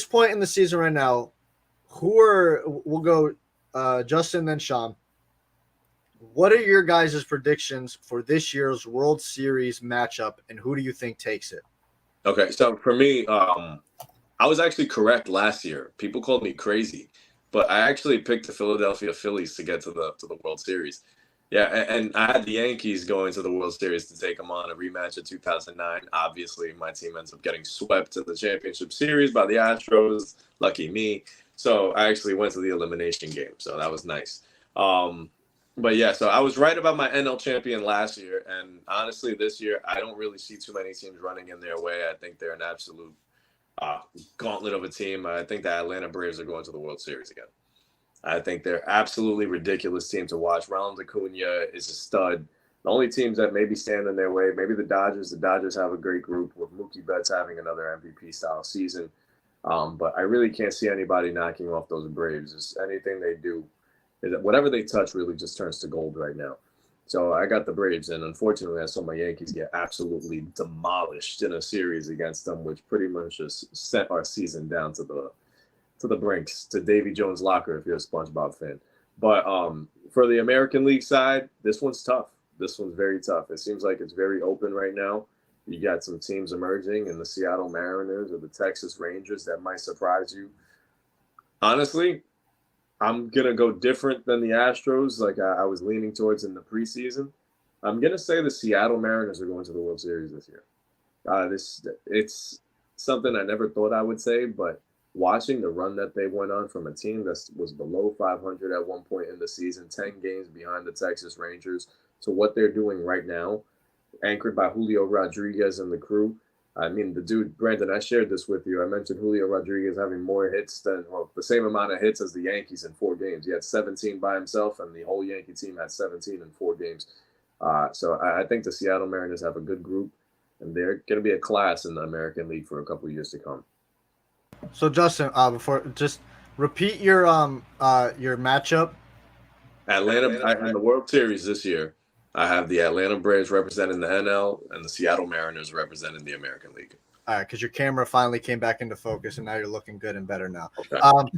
point in the season right now, we'll go Justin, then Sean. What are your guys' predictions for this year's World Series matchup, and who do you think takes it? Okay, so for me, I was actually correct last year. People called me crazy, but I actually picked the Philadelphia Phillies to get to the World Series. Yeah, and I had the Yankees going to the World Series to take them on a rematch of 2009. Obviously, my team ends up getting swept in the championship series by the Astros. Lucky me. So I actually went to the elimination game, so that was nice. But yeah, so I was right about my NL champion last year, and honestly, this year I don't really see too many teams running in their way. I think they're an absolute gauntlet of a team. I think the Atlanta Braves are going to the World Series again. I think they're absolutely ridiculous team to watch. Ronald Acuna is a stud. The only teams that maybe stand in their way, maybe the Dodgers. The Dodgers have a great group with Mookie Betts having another MVP-style season. But I really can't see anybody knocking off those Braves. Just anything they do, whatever they touch really just turns to gold right now. So I got the Braves, and unfortunately I saw my Yankees get absolutely demolished in a series against them, which pretty much just sent our season down to the brinks, to Davy Jones' locker if you're a SpongeBob fan. But for the American League side, this one's tough. This one's very tough. It seems like it's very open right now. You got some teams emerging in the Seattle Mariners or the Texas Rangers that might surprise you. Honestly, I'm going to go different than the Astros, like I was leaning towards in the preseason. I'm going to say the Seattle Mariners are going to the World Series this year. It's something I never thought I would say, but watching the run that they went on from a team that was below 500 at one point in the season, 10 games behind the Texas Rangers, to what they're doing right now, anchored by Julio Rodriguez and the crew. I mean, the dude, Brandon, I shared this with you. I mentioned Julio Rodriguez having more hits the same amount of hits as the Yankees in 4 games. He had 17 by himself, and the whole Yankee team had 17 in 4 games. So I think the Seattle Mariners have a good group, and they're going to be a class in the American League for a couple of years to come. So Justin, before just repeat your matchup. Atlanta in the World Series this year. I have the Atlanta Braves representing the NL and the Seattle Mariners representing the American League. All right, because your camera finally came back into focus, and now you're looking good and better now. Okay. All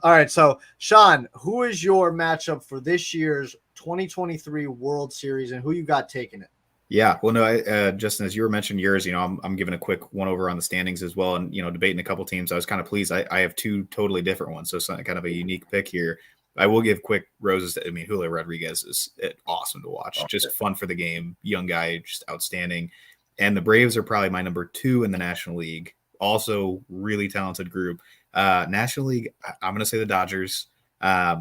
right. So, Sean, who is your matchup for this year's 2023 World Series, and who you got taking it? Yeah, well, no, Justin, as you were mentioning yours, I'm giving a quick one over on the standings as well, and debating a couple teams. I was kind of pleased. I have 2 totally different ones, so it's kind of a unique pick here. I will give quick roses. Julio Rodriguez is awesome to watch. Just fun for the game. Young guy, just outstanding. And the Braves are probably my number 2 in the National League. Also, really talented group. National League, I'm going to say the Dodgers. I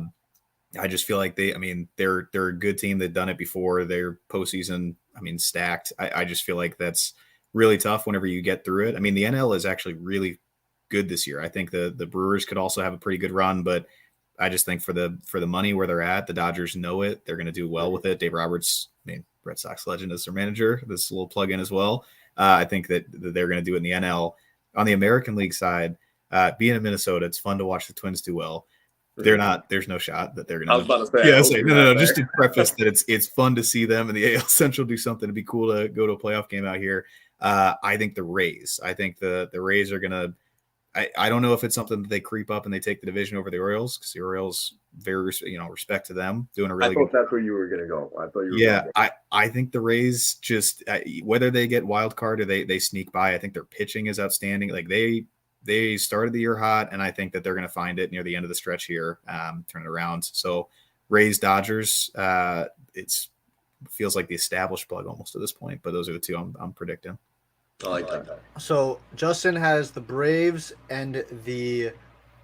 just feel like they're a good team. They've done it before. Their postseason, stacked. I just feel like that's really tough whenever you get through it. The NL is actually really good this year. I think the Brewers could also have a pretty good run, but I just think for the money where they're at, the Dodgers know it. They're going to do well with it. Dave Roberts, Red Sox legend, is their manager. This is a little plug in as well. I think that they're going to do it in the NL. On the American League side, being in Minnesota, it's fun to watch the Twins do well. They're not. There's no shot that they're going to. I was about to say. No. Just to preface that, it's fun to see them in the AL Central do something. It'd be cool to go to a playoff game out here. I think the Rays. I think the Rays are going to. I don't know if it's something that they creep up and they take the division over the Orioles, because the Orioles, very respect to them, doing a really. I thought that's where you were going to go. I thought you were. Yeah, I think the Rays just whether they get wild card or they sneak by. I think their pitching is outstanding. Like they started the year hot, and I think that they're going to find it near the end of the stretch here, turn it around. So Rays, Dodgers, it feels like the established plug almost at this point, but those are the 2 I'm predicting. I like that. So Justin has the Braves and the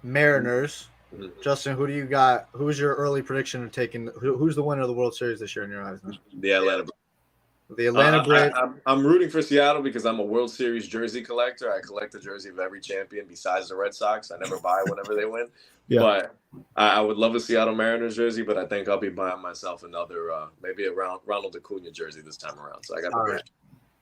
Mariners. Mm-hmm. Justin, who do you got? Who's your early prediction of taking? Who's the winner of the World Series this year in your eyes? The Atlanta. The Atlanta Braves. I'm rooting for Seattle because I'm a World Series jersey collector. I collect the jersey of every champion besides the Red Sox. I never buy whenever they win. Yeah. But I would love a Seattle Mariners jersey, but I think I'll be buying myself another, maybe a Ronald Acuna jersey this time around. So I got the Braves.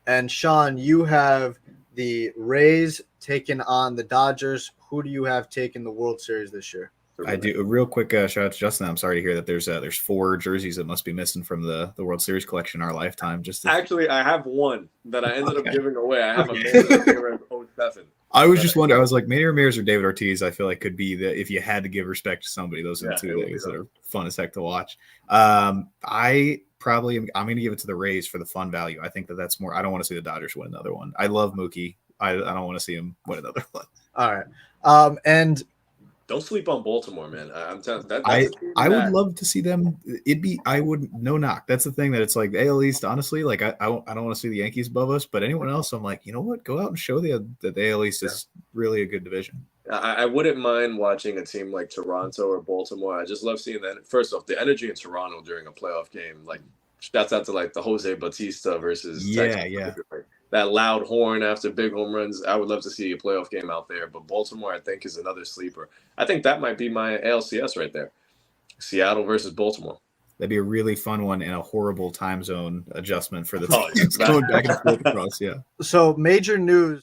And Sean, you have the Rays taking on the Dodgers. Who do you have taking the World Series this year? I do. A real quick shout out to Justin. I'm sorry to hear that there's 4 jerseys that must be missing from the World Series collection in our lifetime. Actually, I have one that I ended up giving away. I have a Mariners 07. I was just wondering. I was like, Manny Ramirez or David Ortiz. I feel like could be the if you had to give respect to somebody. Those are the two things that are fun as heck to watch. I'm going to give it to the Rays for the fun value. I think that's more. I don't want to see the Dodgers win another one. I love Mookie. I don't want to see him win another one. All right. And don't sleep on Baltimore, man. I'm telling that. I would love to see them. I would no knock. That's the thing that it's like the AL East. Honestly, like I don't want to see the Yankees above us, but anyone else, I'm like, you know what? Go out and show that the AL East is really a good division. I wouldn't mind watching a team like Toronto or Baltimore. I just love seeing that. First off, the energy in Toronto during a playoff game, like shouts out to like the Jose Bautista versus Texas. That loud horn after big home runs. I would love to see a playoff game out there. But Baltimore, I think, is another sleeper. I think that might be my ALCS right there. Seattle versus Baltimore. That'd be a really fun one and a horrible time zone adjustment for the teams going back and forth across. Yeah. So major news